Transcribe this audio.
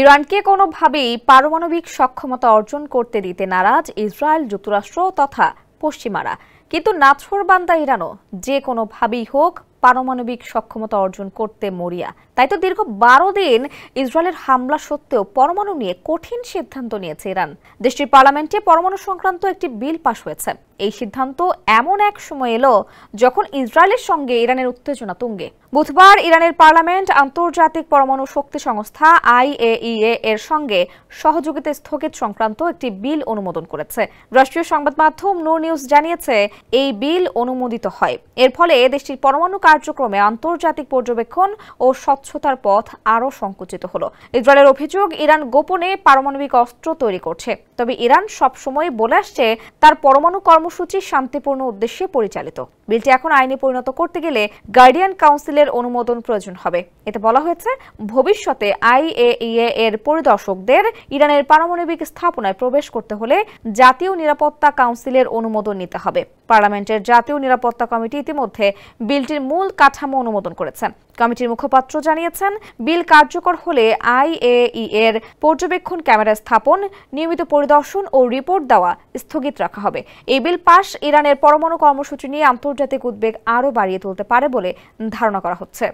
ইরানকে কোনোভাবেই পারমাণবিক সক্ষমতা অর্জন করতে দিতে নারাজ ইসরায়েল, যুক্তরাষ্ট্র তথা পশ্চিমারা। কিন্তু নাছোড়বান্দা ইরানও যে কোনোভাবেই হোক পারমাণবিক সক্ষমতা অর্জন করতে মরিয়া। তাই তো দীর্ঘ 12 দিন ইসরায়েলের হামলা সত্ত্বেও পরমাণু নিয়ে কঠিন সিদ্ধান্ত নিয়েছে ইরান। দেশটির পার্লামেন্টে পরমাণু সংক্রান্ত একটি বিল পাশ হয়েছে। এই সিদ্ধান্ত এমন এক সময় এলো যখন ইসরায়েলের সঙ্গে ইরানের উত্তেজনা তুঙ্গে। বুধবার ইরানের পার্লামেন্ট আন্তর্জাতিক পরমাণু শক্তি সংস্থা IAEA এর সঙ্গে সহযোগিতা স্থগিত সংক্রান্ত একটি বিল অনুমোদন করেছে। রাষ্ট্রীয় সংবাদ মাধ্যম নূর নিউজ জানিয়েছে, এই বিল অনুমোদিত হয়। এর ফলে দেশটির পরমাণু কার্যক্রমে আন্তর্জাতিক পর্যবেক্ষণ ও স্বচ্ছতার পথ আরও সংকুচিত হলো। ইসরায়েলের অভিযোগ, ইরান গোপনে পারমাণবিক অস্ত্র তৈরি করছে। তবে ইরান সবসময় বলে আসছে তার পরমাণু কর্মসূচি শান্তিপূর্ণ উদ্দেশ্যে পরিচালিত। বিলটি এখন আইনে পরিণত করতে গেলে গার্ডিয়ান কাউন্সিলের অনুমোদন প্রয়োজন হবে। এতে বলা হয়েছে, ভবিষ্যতে IAEA এর পরিদর্শকদের ইরানের পারমাণবিক স্থাপনায় প্রবেশ করতে হলে জাতীয় নিরাপত্তা কাউন্সিলের অনুমোদন নিতে হবে। পার্লামেন্টের জাতীয় নিরাপত্তা কমিটি ইতিমধ্যে বিলটির মূল কাঠামো অনুমোদন করেছে। কমিটির মুখপাত্র জানিয়েছেন, বিল কার্যকর হলে IAEA এর পর্যবেক্ষণ ক্যামেরা স্থাপন, নিয়মিত পরিদর্শন ও রিপোর্ট দেওয়া স্থগিত রাখা হবে। এই বিল পাশ ইরানের পরমাণু কর্মসূচি নিয়ে আন্তর্জাতিক উদ্বেগ আরও বাড়িয়ে তুলতে পারে বলে ধারণা করা হচ্ছে।